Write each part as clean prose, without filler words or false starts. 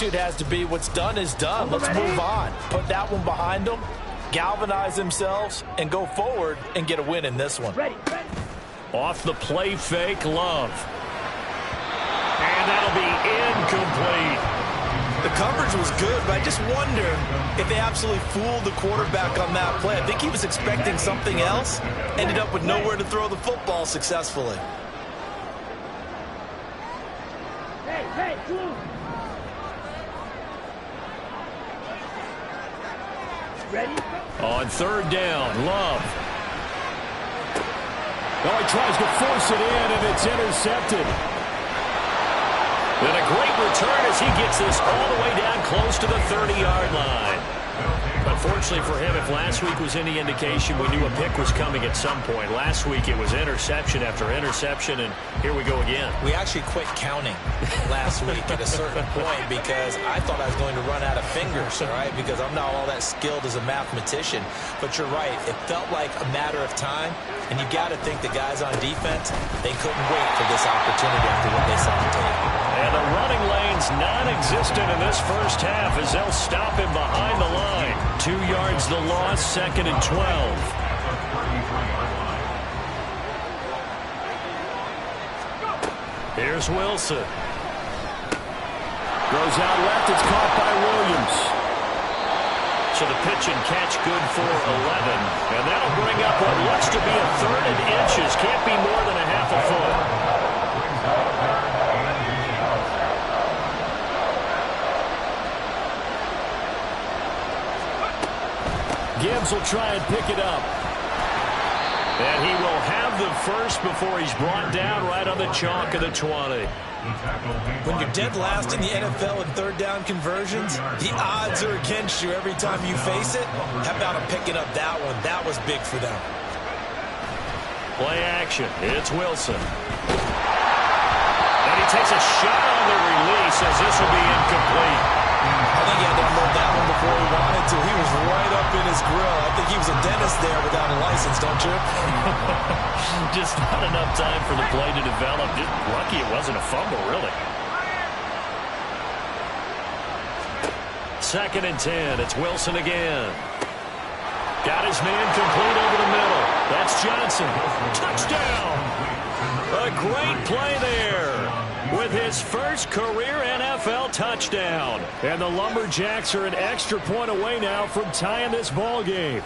attitude has to be what's done is done. Let's move on. Put that one behind them, galvanize themselves, and go forward and get a win in this one. Off the play fake, Love. And that'll be incomplete. The coverage was good, but I just wonder if they absolutely fooled the quarterback on that play. I think he was expecting something else, ended up with nowhere to throw the football successfully. Ready? On third down, Love. Oh, he tries to force it in, and it's intercepted. And a great return as he gets this all the way down close to the 30-yard line. Unfortunately for him, if last week was any indication, we knew a pick was coming at some point. Last week it was interception after interception, and here we go again. We actually quit counting last week at a certain point because I thought I was going to run out of fingers, right? Because I'm not all that skilled as a mathematician. But you're right. It felt like a matter of time, and you got to think the guys on defense, they couldn't wait for this opportunity after what they saw on tape. And the running lane's non-existent in this first half as they'll stop him behind the line. 2 yards the loss, 2nd and 12. Here's Wilson. Goes out left, it's caught by Williams. So the pitch and catch good for 11. And that'll bring up what looks to be a 3rd and inches. Can't be more than a half a foot. Gibbs will try and pick it up. And he will have the first before he's brought down right on the chalk of the 20. When you're dead last in the NFL in third down conversions, the odds are against you every time you face it. How about him picking up that one? That was big for them. Play action. It's Wilson. And he takes a shot on the release as this will be incomplete. I think he had to unload that one before he wanted to. He was right up in his grill. I think he was a dentist there without a license, don't you? Just not enough time for the play to develop. Just lucky it wasn't a fumble, really. 2nd and 10. It's Wilson again. Got his man complete over the middle. That's Johnson. Touchdown! A great play there with his first career NFL touchdown. And the Lumberjacks are an extra point away now from tying this ball game.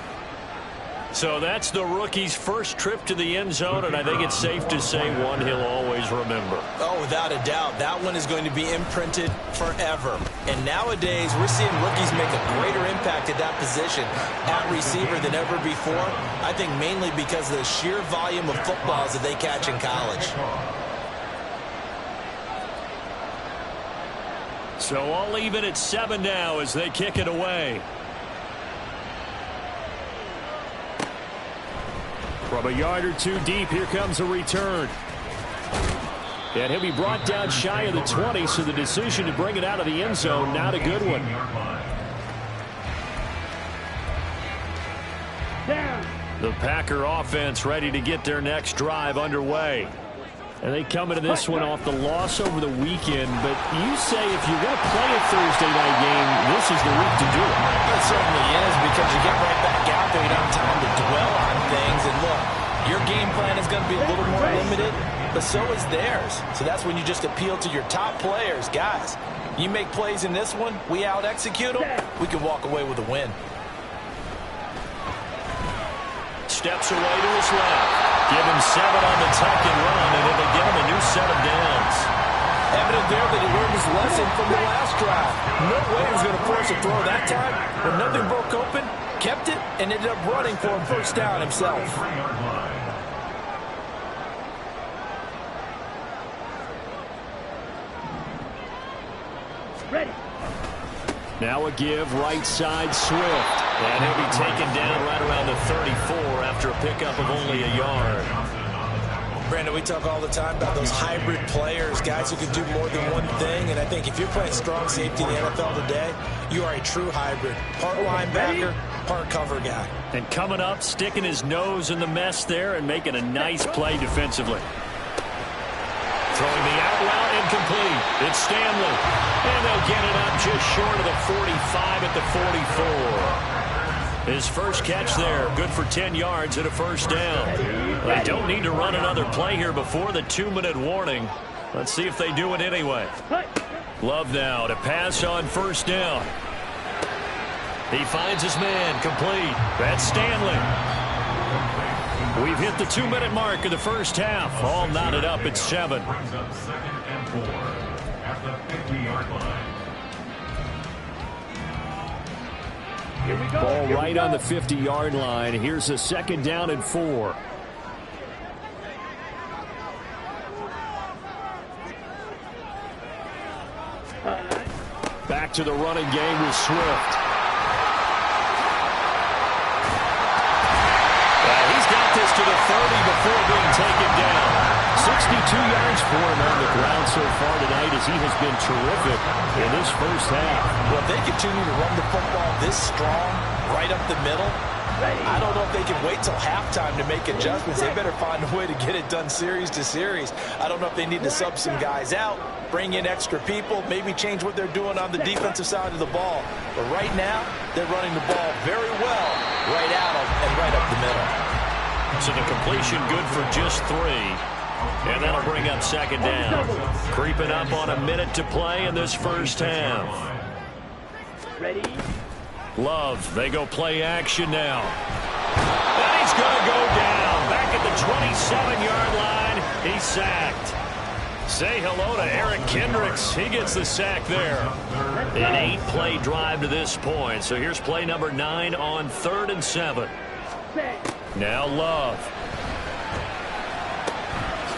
So that's the rookie's first trip to the end zone, and I think it's safe to say one he'll always remember. Oh, without a doubt. That one is going to be imprinted forever. And nowadays, we're seeing rookies make a greater impact at that position at receiver than ever before. I think mainly because of the sheer volume of footballs that they catch in college. So all even at 7 now as they kick it away. From a yard or two deep, here comes a return. And he'll be brought down shy of the 20, so the decision to bring it out of the end zone, not a good one. The Packer offense ready to get their next drive underway. And they come into this one off the loss over the weekend, but you say if you're going to play a Thursday night game, this is the week to do it. It certainly is, because you get right back out there. You don't have time to dwell on things. And look, your game plan is going to be a little more limited, but so is theirs. So that's when you just appeal to your top players. Guys, you make plays in this one, we out-execute them, we can walk away with a win. Steps away to his left. Give him 7 on the tuck and run, and it'll get him a new set of downs. Evident there that he learned his lesson from the last drive. No way he was going to force a throw that time. When nothing broke open, kept it, and ended up running for a first down himself. Ready. Now a give, right side, Swift. And he'll be taken down right around the 34 after a pickup of only a yard. Brandon, we talk all the time about those hybrid players, guys who can do more than one thing. And I think if you're playing strong safety in the NFL today, you are a true hybrid. Part linebacker, part cover guy. And coming up, sticking his nose in the mess there and making a nice play defensively. Throwing the out route incomplete. It's Stanley. And they'll get it up just short of the 45 at the 44. His first catch there, good for 10 yards and a first down. They don't need to run another play here before the 2-minute warning. Let's see if they do it anyway. Love now to pass on first down. He finds his man, complete. That's Stanley. We've hit the 2-minute mark of the first half. All knotted up at 7. Ball right on the 50-yard line. Here's a second down and 4. Back to the running game with Swift. He's got this to the 30 before being taken down. 62 yards for him on the ground so far tonight as he has been terrific in this first half. Well, if they continue to run the football this strong, right up the middle, I don't know if they can wait till halftime to make adjustments. They better find a way to get it done series to series. I don't know if they need to sub some guys out, bring in extra people, maybe change what they're doing on the defensive side of the ball. But right now, they're running the ball very well right out and right up the middle. So the completion good for just 3. And that'll bring up second down. Creeping up on a minute to play in this first half. Ready? Love, they go play action now. And he's going to go down. Back at the 27-yard line. He's sacked. Say hello to Eric Kendricks. He gets the sack there. An 8-play drive to this point. So here's play number 9 on 3rd and 7. Now Love.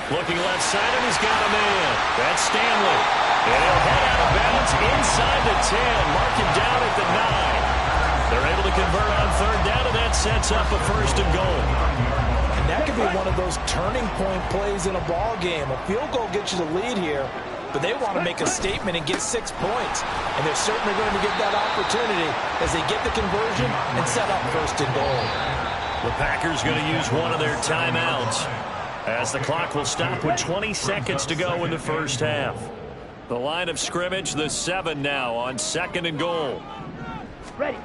Looking left side, and he's got a man. That's Stanley. And he'll head out of bounds inside the 10. Mark him down at the 9. They're able to convert on 3rd down, and that sets up a 1st and goal. And that could be one of those turning point plays in a ball game. A field goal gets you the lead here, but they want to make a statement and get 6 points. And they're certainly going to get that opportunity as they get the conversion and set up 1st and goal. The Packers going to use one of their timeouts as the clock will stop with 20 seconds to go in the first half. The line of scrimmage, the 7 now on 2nd and goal. Ready.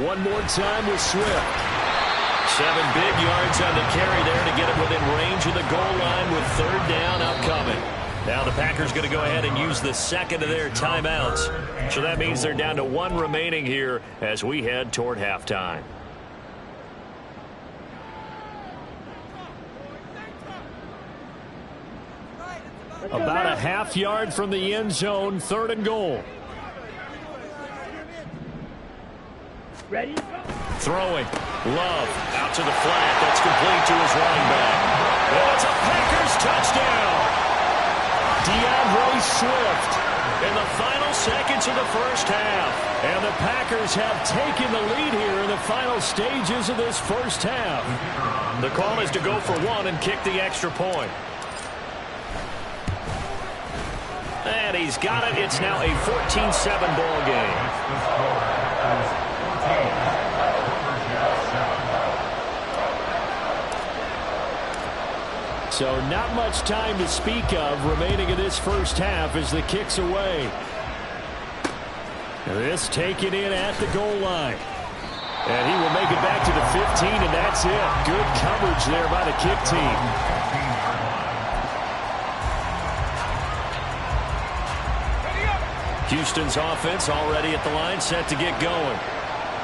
One more time with Swift. 7 big yards on the carry there to get it within range of the goal line with 3rd down upcoming. Now the Packers going to go ahead and use the 2nd of their timeouts. So that means they're down to 1 remaining here as we head toward halftime. About a half yard from the end zone, 3rd and goal. Ready? Throwing. Love out to the flat. That's complete to his running back. Oh, it's a Packers touchdown. DeAndre Swift in the final seconds of the first half. And the Packers have taken the lead here in the final stages of this first half. The call is to go for 1 and kick the extra point. And he's got it. It's now a 14-7 ball game. So not much time to speak of remaining in this first half as the kick's away. This taken in at the goal line. And he will make it back to the 15, and that's it. Good coverage there by the kick team. Houston's offense already at the line, set to get going.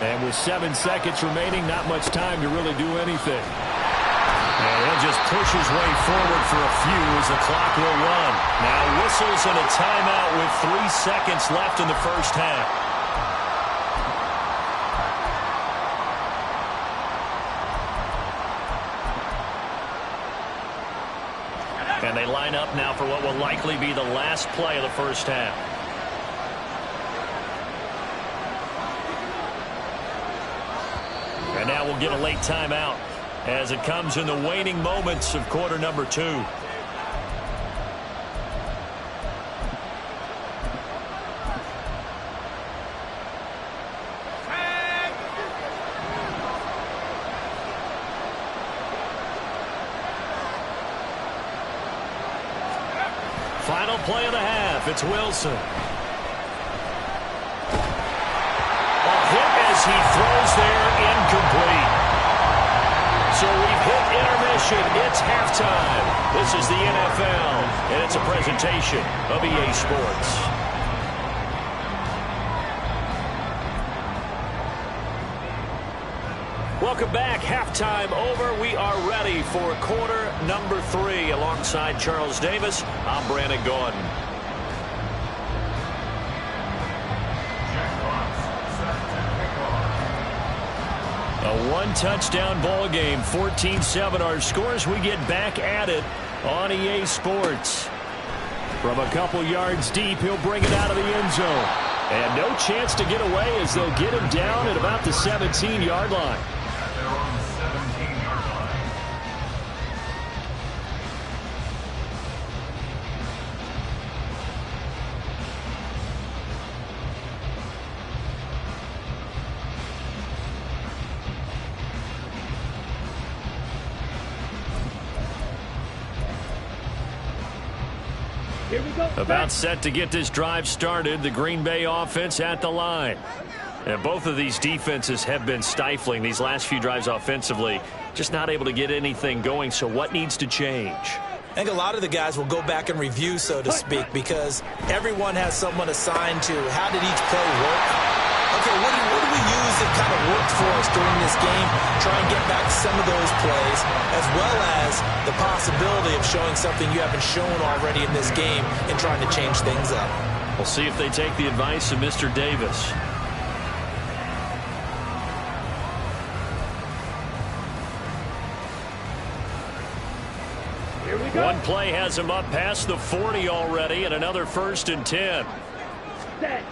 And with 7 seconds remaining, not much time to really do anything. And he'll just push his way forward for a few as the clock will run. Now whistles and a timeout with 3 seconds left in the first half. And they line up now for what will likely be the last play of the first half. And now we'll get a late timeout as it comes in the waning moments of quarter number 2. final play of the half. It's Wilson. A hit as he throws there, incomplete. So we've hit intermission. It's halftime. This is the NFL, and it's a presentation of EA Sports. Welcome back. Halftime over. We are ready for quarter number 3. Alongside Charles Davis, I'm Brandon Gordon. A one-touchdown ball game, 14-7 our scores. We get back at it on EA Sports. From a couple yards deep, he'll bring it out of the end zone. And no chance to get away as they'll get him down at about the 17-yard line. About set to get this drive started. The Green Bay offense at the line. And both of these defenses have been stifling these last few drives offensively. Just not able to get anything going. So what needs to change? I think a lot of the guys will go back and review, so to speak, because everyone has someone assigned to how did each play work. Okay, what do we use that kind of worked for us during this game? Try and get back some of those plays, as well as the possibility of showing something you haven't shown already in this game and trying to change things up. We'll see if they take the advice of Mr. Davis. Here we go. One play has him up past the 40 already, and another 1st and 10. Set.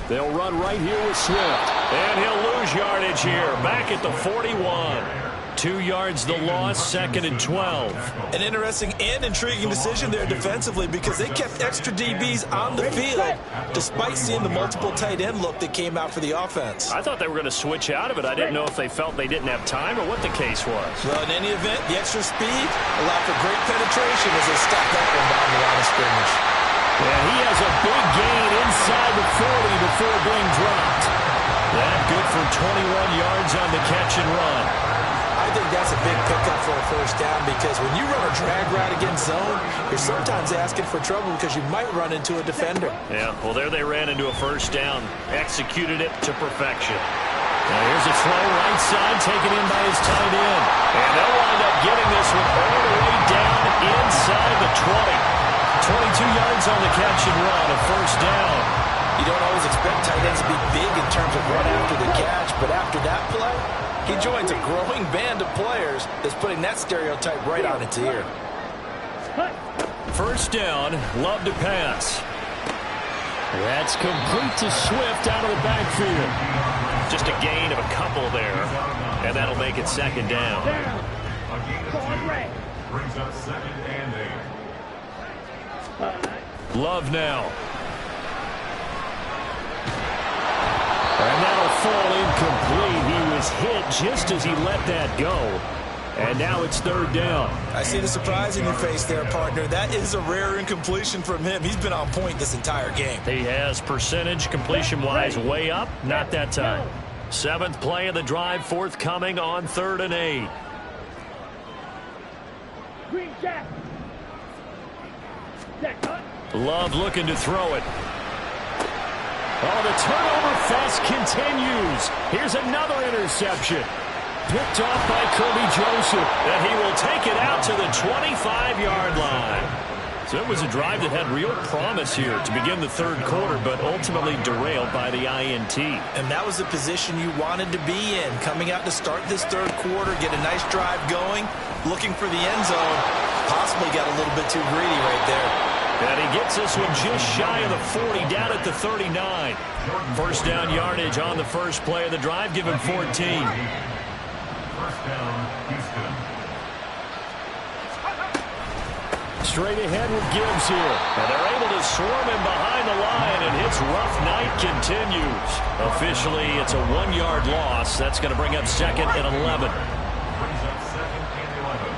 They'll run right here with Swift. And he'll lose yardage here. Back at the 41. 2 yards the loss, 2nd and 12. An interesting and intriguing decision there defensively because they kept extra DBs on the field despite seeing the multiple tight end look that came out for the offense. I thought they were going to switch out of it. I didn't know if they felt they didn't have time or what the case was. Well, in any event, the extra speed allowed for great penetration as they stopped that one down the line of scrimmage. And he has a big gain inside the 40 before being dropped. That good for 21 yards on the catch and run. I think that's a big pickup for a 1st down because when you run a drag route against zone, you're sometimes asking for trouble because you might run into a defender. Yeah, well, there they ran into a 1st down. Executed it to perfection. Now here's a throw right side taken in by his tight end. And they'll wind up getting this one all the way down inside the 20. 22 yards on the catch and run, a 1st down. You don't always expect tight ends to be big in terms of run after the catch, but after that play, he joins a growing band of players that's putting that stereotype right on its ear. 1st down, Love to pass. That's complete to Swift out of the backfield. Just a gain of a couple there, and that'll make it 2nd down. Brings up 2nd and 8. Love now. And that'll fall incomplete. He was hit just as he let that go. And now it's 3rd down. I see the surprise in your face there, partner. That is a rare incompletion from him. He's been on point this entire game. He has percentage completion-wise way up. Not that time. 7th play of the drive forthcoming on 3rd and 8. Green jack. Love looking to throw it. Oh, the turnover fest continues. Here's another interception. Picked off by Kirby Joseph. And he will take it out to the 25-yard line. So it was a drive that had real promise here to begin the 3rd quarter, but ultimately derailed by the INT. And that was the position you wanted to be in. Coming out to start this 3rd quarter, get a nice drive going, looking for the end zone. Possibly got a little bit too greedy right there. And he gets this one just shy of the 40, down at the 39. 1st down yardage on the 1st play of the drive. Give him 14. 1st down, Houston. Straight ahead with Gibbs here. And they're able to swarm him behind the line, and his rough night continues. Officially, it's a 1-yard loss. That's going to bring up 2nd and 11. Brings up 2nd and 11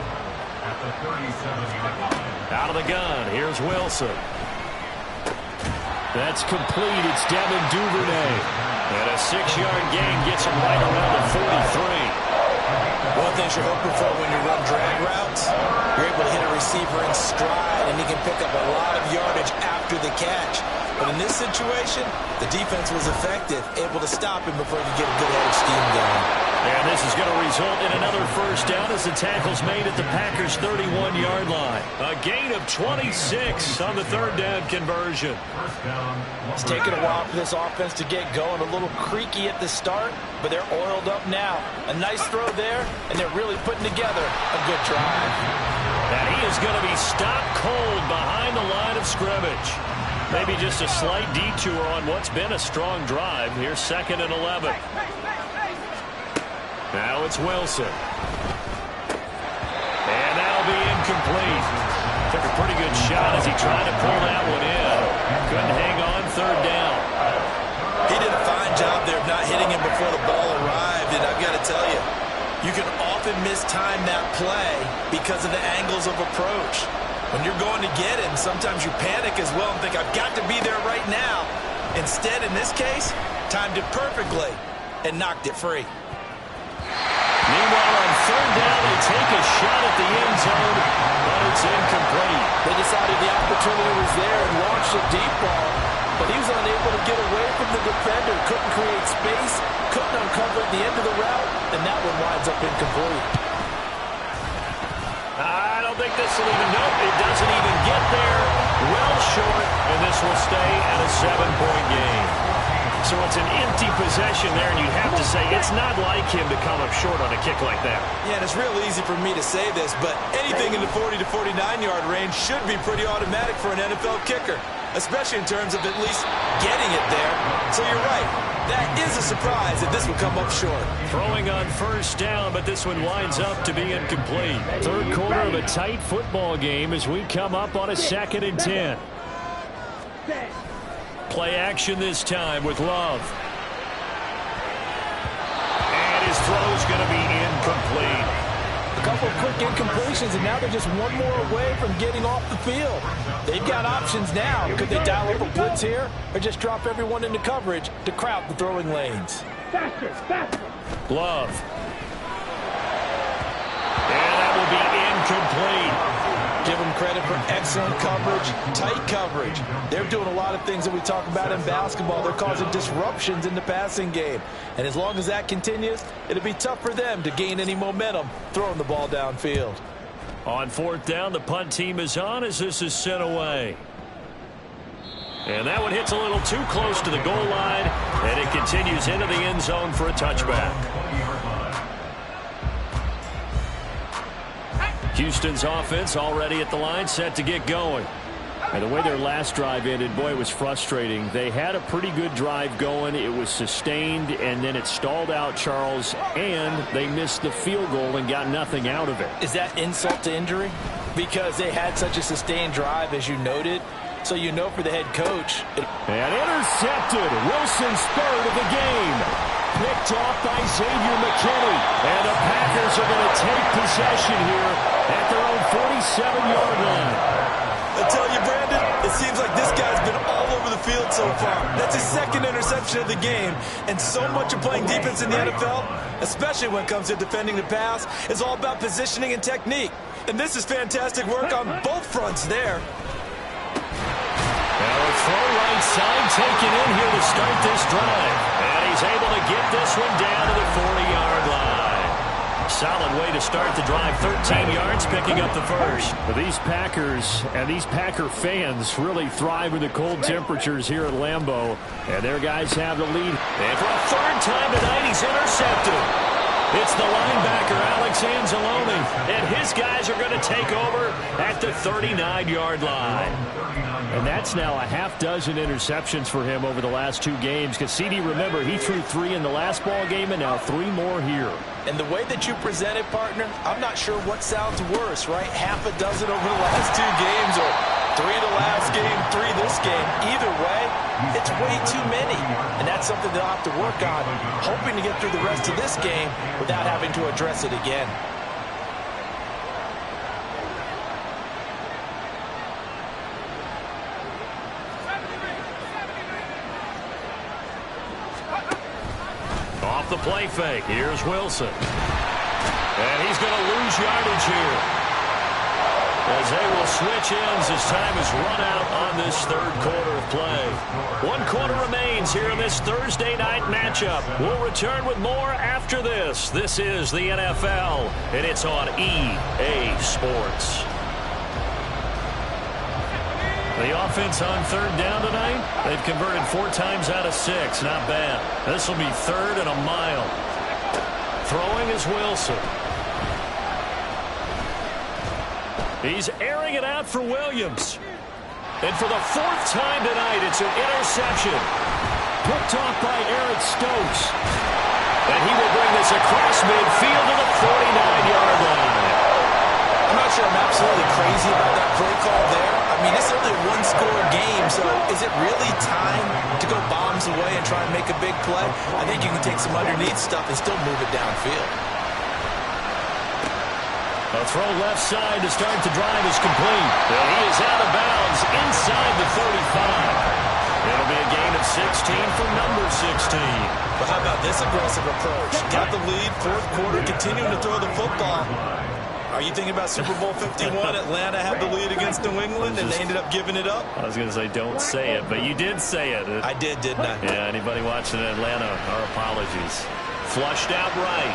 at the 37-yard line. Out of the gun, here's Wilson. That's complete. It's Devin Duvernay. And a 6-yard gain gets him right around the 43. One of the things you're hoping for when you run drag routes, you're able to hit a receiver in stride, and he can pick up a lot of yardage after the catch. But in this situation, the defense was effective, able to stop him before he could get a good head of steam going. And this is going to result in another first down as the tackle's made at the Packers' 31-yard line. A gain of 26 on the third down conversion. It's taken a while for this offense to get going. A little creaky at the start, but they're oiled up now. A nice throw there, and they're really putting together a good drive. And he is going to be stopped cold behind the line of scrimmage. Maybe just a slight detour on what's been a strong drive. Here's 2nd and 11. Now it's Wilson. And that'll be incomplete. Took a pretty good shot as he tried to pull that one in. Couldn't hang on, third down. He did a fine job there of not hitting him before the ball arrived, and I've got to tell you, you can often mistime that play because of the angles of approach. When you're going to get him, sometimes you panic as well and think, I've got to be there right now. Instead, in this case, timed it perfectly and knocked it free. Meanwhile, on third down, they take a shot at the end zone, but it's incomplete. They decided the opportunity was there and launched a deep ball, but he was unable to get away from the defender, couldn't create space, couldn't uncover at the end of the route, and that one winds up incomplete. I don't think this will even, nope, it doesn't even get there. Well short, and this will stay at a 7-point game. So it's an empty possession there, and you'd have to say it's not like him to come up short on a kick like that. Yeah, and it's real easy for me to say this, but anything in the 40 to 49-yard range should be pretty automatic for an NFL kicker, especially in terms of at least getting it there. So you're right. That is a surprise if this would come up short. Throwing on first down, but this one winds up to be incomplete. Third quarter of a tight football game as we come up on a 2nd and 10. Play action this time with Love. And his throw's going to be incomplete. A couple of quick incompletions, and now they're just one more away from getting off the field. They've got options now. Could they dial up a blitz here or just drop everyone into coverage to crowd the throwing lanes? Faster, faster. Love. And that will be incomplete. Give them credit for excellent coverage, tight coverage. They're doing a lot of things that we talk about in basketball. They're causing disruptions in the passing game. And as long as that continues, it'll be tough for them to gain any momentum throwing the ball downfield. On fourth down, the punt team is on as this is sent away. And that one hits a little too close to the goal line, and it continues into the end zone for a touchback. Houston's offense already at the line, set to get going. And the way their last drive ended, boy, it was frustrating. They had a pretty good drive going. It was sustained, and then it stalled out, Charles, and they missed the field goal and got nothing out of it. Is that insult to injury? Because they had such a sustained drive, as you noted. So you know for the head coach. And intercepted. Wilson's third of the game. Picked off by Xavier McKinney. And the Packers are going to take possession here at their own 47-yard line. I tell you, Brandon, it seems like this guy's been all over the field so far. That's his second interception of the game. And so much of playing defense in the NFL, especially when it comes to defending the pass, is all about positioning and technique. And this is fantastic work on both fronts there. Now a throw right side taken in here to start this drive. And he's able to get this one down to the 40-yard line. Solid way to start the drive. 13 yards, picking up the first. But these Packers and these Packer fans really thrive in the cold temperatures here at Lambeau. And their guys have the lead. And for a third time tonight, he's intercepted. It's the linebacker, Alex Anzalone. And his guys are going to take over at the 39-yard line. And that's now a half dozen interceptions for him over the last 2 games. Because CD, remember, he threw 3 in the last ball game and now 3 more here. And the way that you present it, partner, I'm not sure what sounds worse, right? Half a dozen over the last 2 games or 3 the last game, 3 this game. Either way, it's way too many. And that's something they'll have to work on, hoping to get through the rest of this game without having to address it again. off the play fake. Here's Wilson. And he's going to lose yardage here, as they will switch ends as time is run out on this third quarter of play. 1 quarter remains here in this Thursday night matchup. We'll return with more after this. This is the NFL, and it's on EA Sports. The offense on third down tonight, they've converted 4 times out of 6. Not bad. This will be 3rd and a mile. Throwing is Wilson. He's airing it out for Williams. And for the 4th time tonight, it's an interception. Picked off by Eric Stokes. And he will bring this across midfield to the 49-yard line. I'm not sure I'm absolutely crazy about that play call there. I mean, it's only a 1-score game, so is it really time to go bombs away and try and make a big play? I think you can take some underneath stuff and still move it downfield. A throw left side to start the drive is complete. And he is out of bounds inside the 35. It'll be a gain of 16 for number 16. But how about this aggressive approach? Got the lead, 4th quarter, continuing to throw the football. Are you thinking about Super Bowl 51? Atlanta had the lead against New England, and they ended up giving it up? I was going to say don't say it, but you did say it. I did, didn't I? Yeah, anybody watching Atlanta, our apologies. Flushed out right.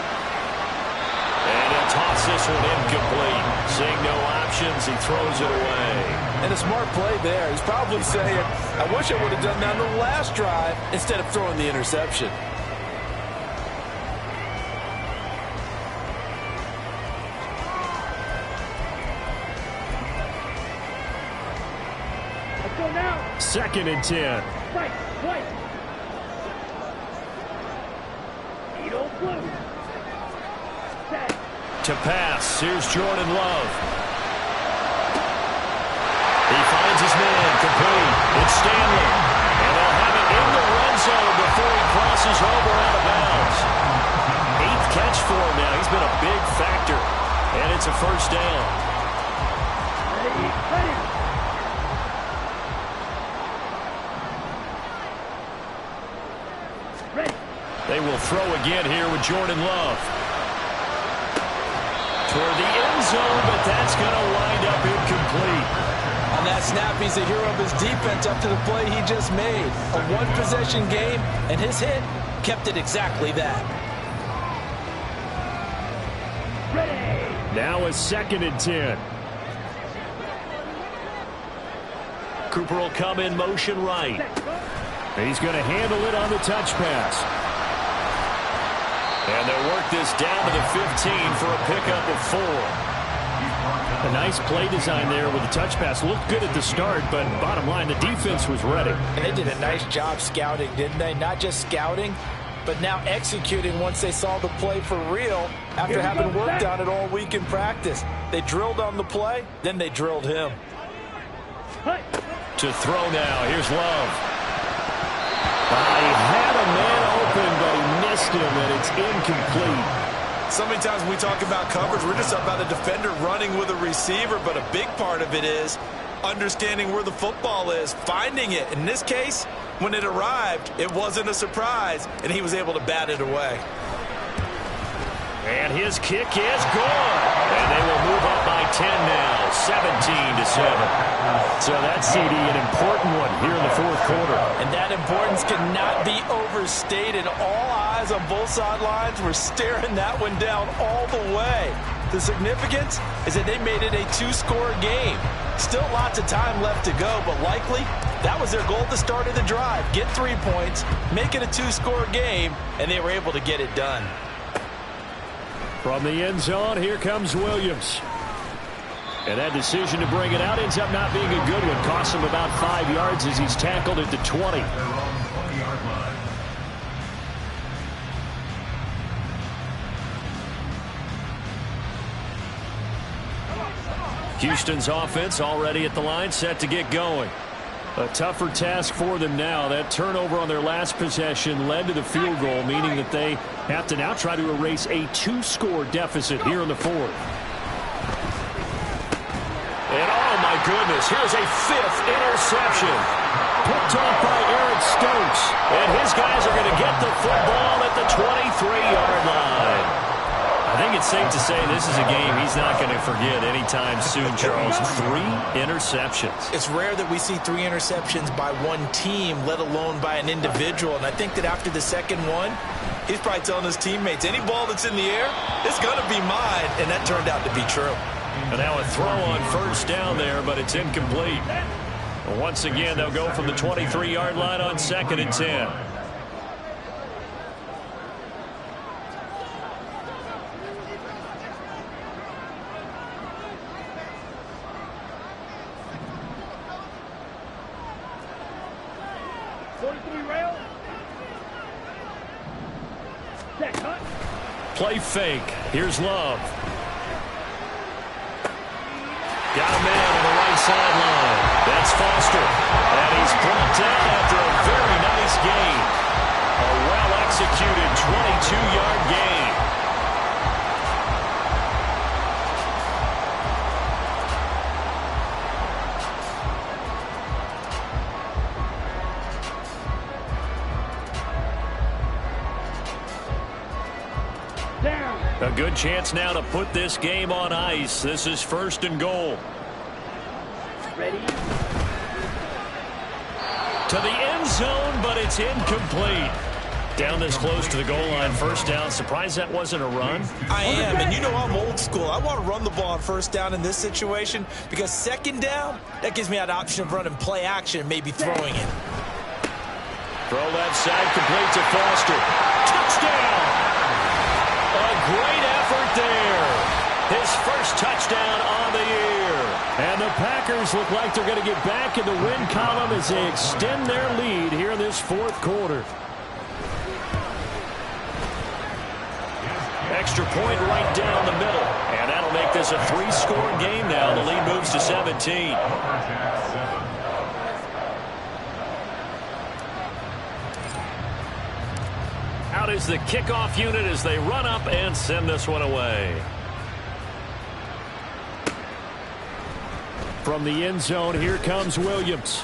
And he'll toss this one incomplete. Seeing no options, he throws it away. And a smart play there. He's probably saying, I wish I would have done that on the last drive instead of throwing the interception. Let's go now. 2nd and 10. Right. Edo blue. Set. To pass, here's Jordan Love. He finds his man, complete. It's Stanley. And they'll have it in the red zone before he crosses over out of bounds. 8th catch for him now. He's been a big factor. And it's a 1st down. Ready. They will throw again here with Jordan Love. Toward the end zone, but that's going to wind up incomplete. On that snap, he's a hero of his defense up to the play he just made. A 1-possession game, and his hit kept it exactly that. Now a 2nd and 10. Cooper will come in motion right. He's going to handle it on the touch pass. And they'll work this down to the 15 for a pickup of 4. A nice play design there with the touch pass. Looked good at the start, but bottom line, the defense was ready. And they did a nice job scouting, didn't they? Not just scouting, but now executing once they saw the play for real after having worked on it all week in practice. They drilled on the play, then they drilled him. To throw now, here's Love. He had a man open, but he missed him, and it's incomplete. So many times when we talk about coverage, we're just about a defender running with a receiver, but a big part of it is understanding where the football is, finding it. In this case, when it arrived, it wasn't a surprise, and he was able to bat it away. And his kick is good. And they will move up by 10 now, 17-7. So that's, CD, an important one here in the 4th quarter. And that importance cannot be overstated. All eyes on both sidelines were staring that one down all the way. The significance is that they made it a 2-score game. Still lots of time left to go, but likely that was their goal at the start of the drive. Get 3 points, make it a 2-score game, and they were able to get it done. From the end zone, here comes Williams. And that decision to bring it out ends up not being a good one. Costs him about 5 yards as he's tackled at the 20. Houston's offense already at the line, set to get going. A tougher task for them now. That turnover on their last possession led to the field goal, meaning that they have to now try to erase a 2-score deficit here in the 4th. And oh my goodness, here's a 5th interception. Picked off by Eric Stokes. And his guys are going to get the football at the 23. safe to say this is a game he's not going to forget anytime soon, Charles. 3 interceptions. It's rare that we see 3 interceptions by one team, let alone by an individual. And I think that after the second one, he's probably telling his teammates, any ball that's in the air, it's going to be mine. And that turned out to be true. And now a throw on first down there, but it's incomplete. Once again, they'll go from the 23-yard line on 2nd and 10. Play fake. Here's Love. Got a man on the right sideline. That's Foster. And he's brought down after a very nice gain. A well-executed 22-yard gain. A good chance now to put this game on ice. This is 1st and goal. Ready? To the end zone, but it's incomplete. Down this close to the goal line, 1st down. Surprised that wasn't a run? I am, and you know I'm old school. I want to run the ball on 1st down in this situation because 2nd down, that gives me that option of running play action and maybe throwing it. Throw left side, complete to Foster. Touchdown! A great effort there. His first touchdown on the year. And the Packers look like they're going to get back in the win column as they extend their lead here in this 4th quarter. Extra point right down the middle. And that'll make this a 3-score game now. The lead moves to 17. Out is the kickoff unit as they run up and send this one away. From the end zone, here comes Williams.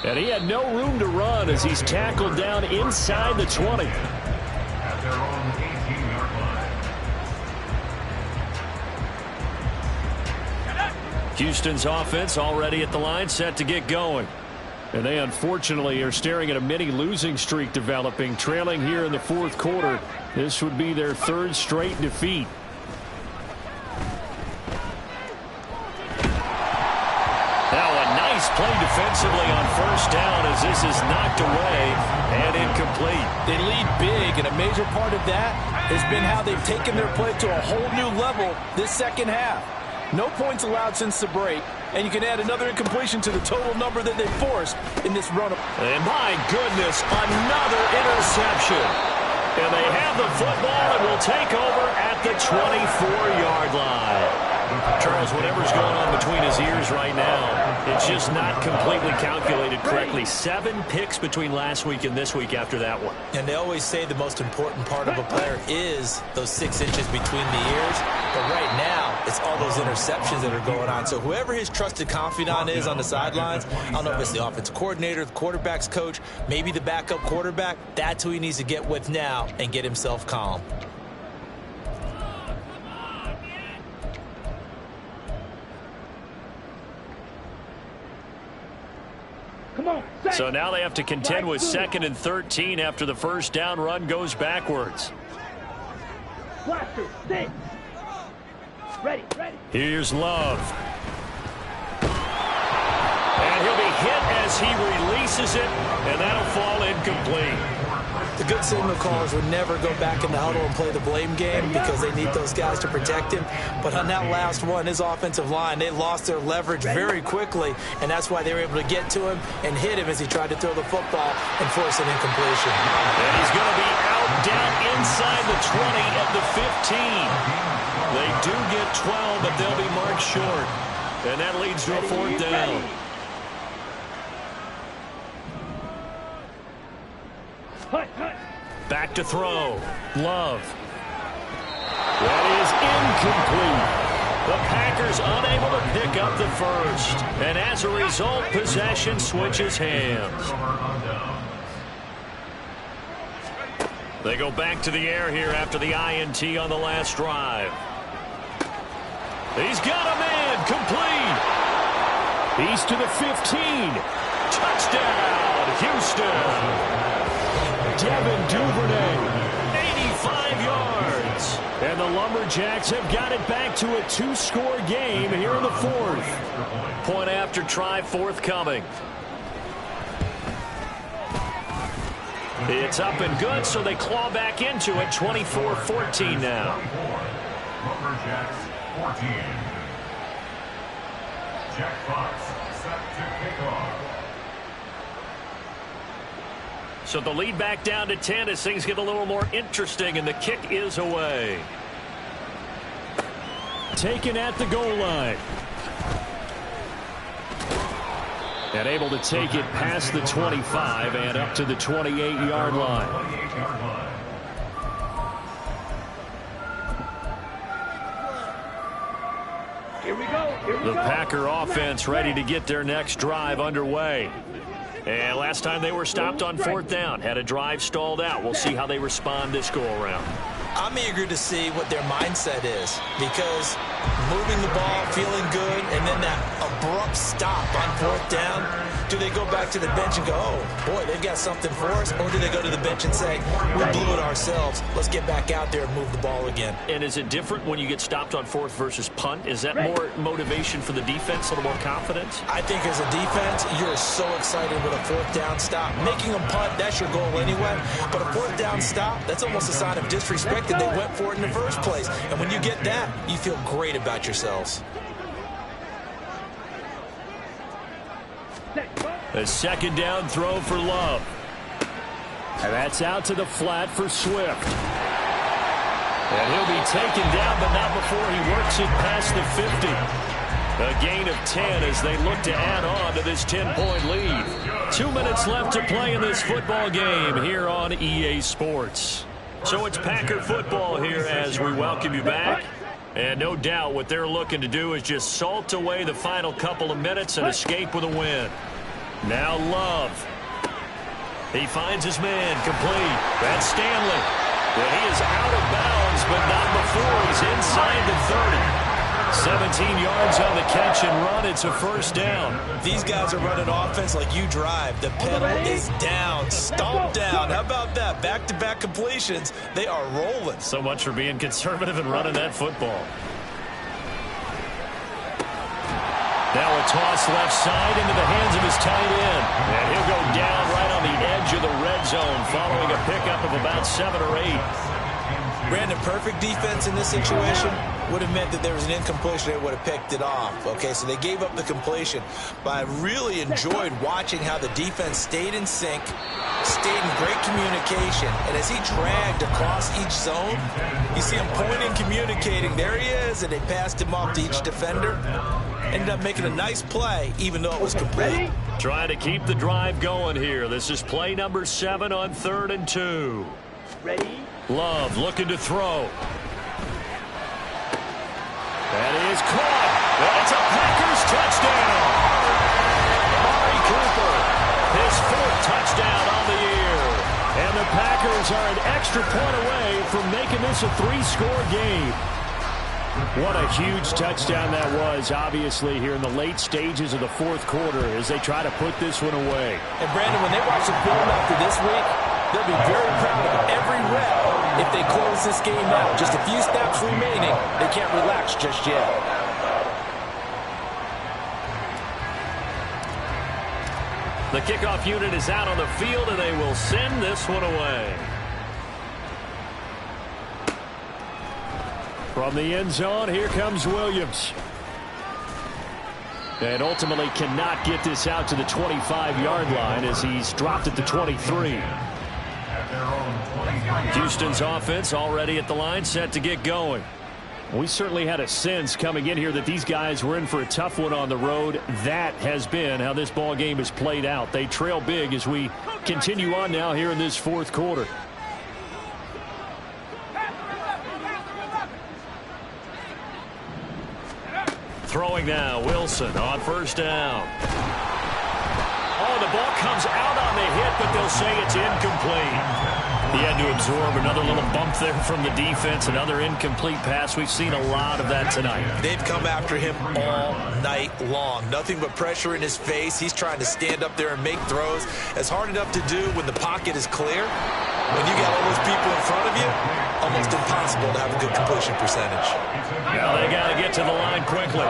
And he had no room to run as he's tackled down inside the 20. At their own 18-yard line. Houston's offense already at the line, set to get going. And they unfortunately are staring at a mini losing streak developing, trailing here in the 4th quarter. This would be their 3rd straight defeat. Now a nice play defensively on 1st down as this is knocked away and incomplete. They lead big, and a major part of that has been how they've taken their play to a whole new level this 2nd half. No points allowed since the break, and you can add another incompletion to the total number that they forced in this run. And my goodness, another interception. And they have the football and will take over at the 24-yard line. Charles, whatever's going on between his ears right now, it's just not completely calculated correctly. 7 picks between last week and this week after that one. And they always say the most important part of a player is those 6 inches between the ears. But right now, it's all those interceptions that are going on. So whoever his trusted confidant is on the sidelines, I don't know if it's the offensive coordinator, the quarterback's coach, maybe the backup quarterback, that's who he needs to get with now and get himself calm. So now they have to contend with 2nd and 13 after the 1st down run goes backwards. Ready. Here's Love. And he'll be hit as he releases it, and that'll fall incomplete. The good signal callers would never go back in the huddle and play the blame game because they need those guys to protect him. But on that last one, his offensive line, they lost their leverage very quickly, and that's why they were able to get to him and hit him as he tried to throw the football and force an incompletion. And he's going to be out down inside the 20 at the 15. They do get 12, but they'll be marked short. And that leads to a 4th down. Back to throw. Love. That is incomplete. The Packers unable to pick up the first. And as a result, possession switches hands. They go back to the air here after the INT on the last drive. He's got a man complete. He's to the 15. Touchdown, Houston. Devin Duvernay, 85 yards. And the Lumberjacks have got it back to a 2-score game here in the fourth. Point after try forthcoming. It's up and good, so they claw back into it. 24-14 now. Lumberjacks 14. Jack Fox set to kick off. So the lead back down to 10 as things get a little more interesting, and the kick is away. Taken at the goal line. And able to take it past the 25 and up to the 28-yard line. Here we go. The Packer offense ready to get their next drive underway. And last time they were stopped on fourth down, had a drive stalled out. We'll see how they respond this go-around. I'm eager to see what their mindset is, because moving the ball, feeling good, and then that abrupt stop on fourth down, do they go back to the bench and go, oh, boy, they've got something for us, or do they go to the bench and say, we blew it ourselves, let's get back out there and move the ball again? And is it different when you get stopped on fourth versus punt? Is that more motivation for the defense, a little more confidence? I think as a defense, you're so excited with a fourth down stop. Making them punt, that's your goal anyway, but a fourth down stop, that's almost a sign of disrespect that they went for it in the first place. And when you get that, you feel great about yourselves. A second down throw for Love. And that's out to the flat for Swift. And he'll be taken down, but not before he works it past the 50. A gain of 10 as they look to add on to this 10-point lead. 2 minutes left to play in this football game here on EA Sports. So it's Packer football here as we welcome you back. And no doubt what they're looking to do is just salt away the final couple of minutes and escape with a win. Now Love. He finds his man complete. That's Stanley. And he is out of bounds, but not before he's inside the 30. 17 yards on the catch and run. It's a first down. These guys are running offense like you drive. The pedal is down, stomped down. How about that? Back-to-back completions. They are rolling. So much for being conservative and running that football. Now a toss left side into the hands of his tight end. And he'll go down right on the edge of the red zone following a pickup of about 7 or 8. Brandon, perfect defense in this situation would have meant that there was an incompletion. They would have picked it off. Okay, so they gave up the completion. But I really enjoyed watching how the defense stayed in sync, stayed in great communication. And as he dragged across each zone, you see him pointing, communicating. There he is, and they passed him off to each defender. Ended up making a nice play, even though it was complete. Trying to keep the drive going here. This is play number 7 on 3rd and 2. Ready? Love looking to throw. That is caught. That's a Packers touchdown. Amari Cooper, his 4th touchdown on the year. And the Packers are an extra point away from making this a 3-score game. What a huge touchdown that was, obviously, here in the late stages of the 4th quarter as they try to put this one away. And, Brandon, when they watch the film after this week, they'll be very proud of every rep if they close this game out. Just a few snaps remaining. They can't relax just yet. The kickoff unit is out on the field, and they will send this one away. From the end zone, here comes Williams. And ultimately cannot get this out to the 25-yard line as he's dropped at the 23. Houston's offense already at the line, set to get going. We certainly had a sense coming in here that these guys were in for a tough one on the road. That has been how this ball game has played out. They trail big as we continue on now here in this 4th quarter. Throwing now, Wilson on 1st down. Oh, the ball comes out on the hit, but they'll say it's incomplete. He had to absorb another little bump there from the defense, another incomplete pass. We've seen a lot of that tonight. They've come after him all night long. Nothing but pressure in his face. He's trying to stand up there and make throws. It's hard enough to do when the pocket is clear. When you got all those people in front of you, almost impossible to have a good completion percentage. Now they got to get to the line quickly.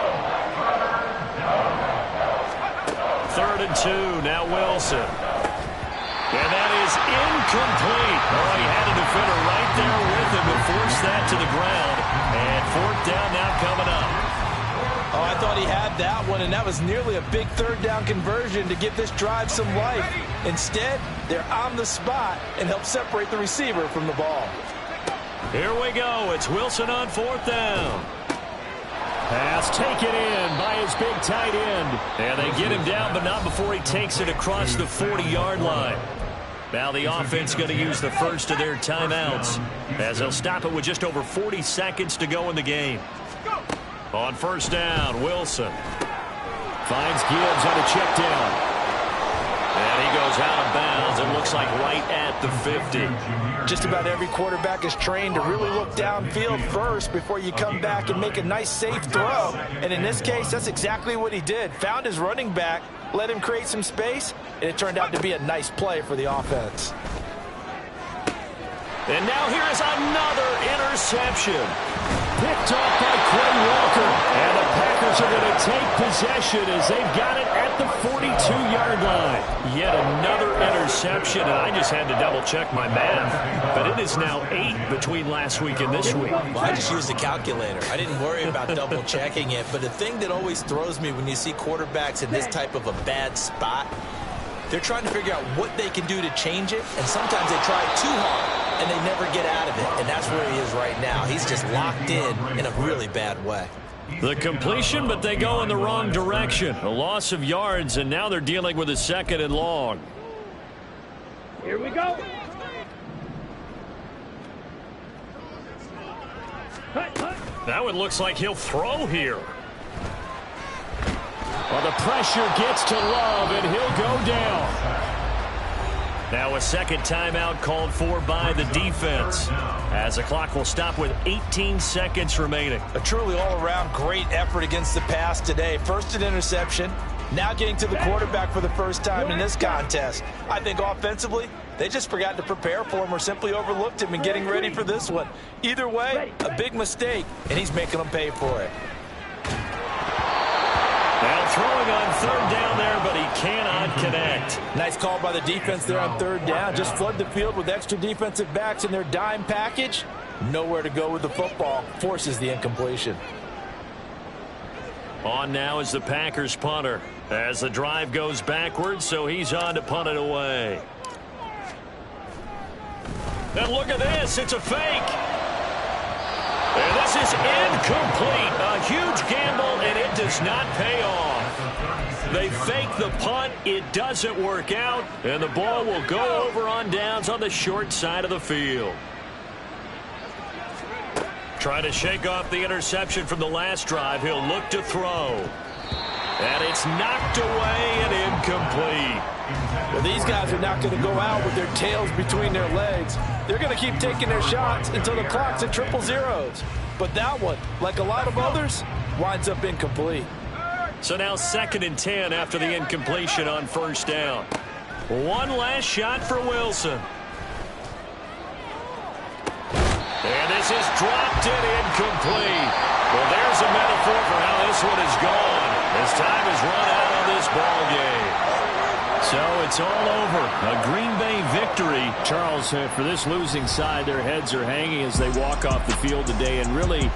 3rd and 2. Now Wilson. And that is incomplete. Oh, he had a defender right there with him to force that to the ground. And 4th down now coming up. Oh, I thought he had that one, and that was nearly a big 3rd down conversion to give this drive some life. Instead, they're on the spot and help separate the receiver from the ball. Here we go. It's Wilson on 4th down. Pass taken in by his big tight end. And they get him down, but not before he takes it across the 40-yard line. Now the offense going to use the first of their timeouts as they'll stop it with just over 40 seconds to go in the game. On 1st down, Wilson finds Gibbs on a check down. And he goes out of bounds. It looks like right at the 50. Just about every quarterback is trained to really look downfield first before you come back and make a nice, safe throw. And in this case, that's exactly what he did. Found his running back, let him create some space, and it turned out to be a nice play for the offense. And now here is another interception. Picked off by Quay Walker. And the Packers are going to take possession as they've got it at the 42-yard line. Yet another interception, and I just had to double-check my math. But it is now 8 between last week and this week. Well, I just used a calculator. I didn't worry about double-checking it. But the thing that always throws me when you see quarterbacks in this type of a bad spot, they're trying to figure out what they can do to change it, and sometimes they try too hard, and they never get out of it, and that's where he is right now. He's just locked in a really bad way. The completion, but they go in the wrong direction. A loss of yards, and now they're dealing with a 2nd and long. Here we go. That one looks like he'll throw here. Well, the pressure gets to Love, and he'll go down. Now a 2nd timeout called for by the defense, as the clock will stop with 18 seconds remaining. A truly all-around great effort against the pass today. First an interception, now getting to the quarterback for the first time in this contest. I think offensively, they just forgot to prepare for him or simply overlooked him in getting ready for this one. Either way, a big mistake, and he's making them pay for it. Now throwing on 3rd down there, but he cannot connect. Nice call by the defense there on 3rd down. Just flood the field with extra defensive backs in their dime package. Nowhere to go with the football. Forces the incompletion. On now is the Packers punter as the drive goes backwards, so he's on to punt it away. And look at this. It's a fake. And this is incomplete. A huge gamble, and it does not pay off. They fake the punt. It doesn't work out, and the ball will go over on downs on the short side of the field. Trying to shake off the interception from the last drive. He'll look to throw. And it's knocked away and incomplete. Well, these guys are not going to go out with their tails between their legs. They're going to keep taking their shots until the clock's at 000. But that one, like a lot of others, winds up incomplete. So now 2nd and 10 after the incompletion on 1st down. One last shot for Wilson. And this is dropped and incomplete. Well, there's a metaphor for how this one is gone. As time is run out on this ball game. So it's all over. A Green Bay victory. Charles, for this losing side, their heads are hanging as they walk off the field today. And really,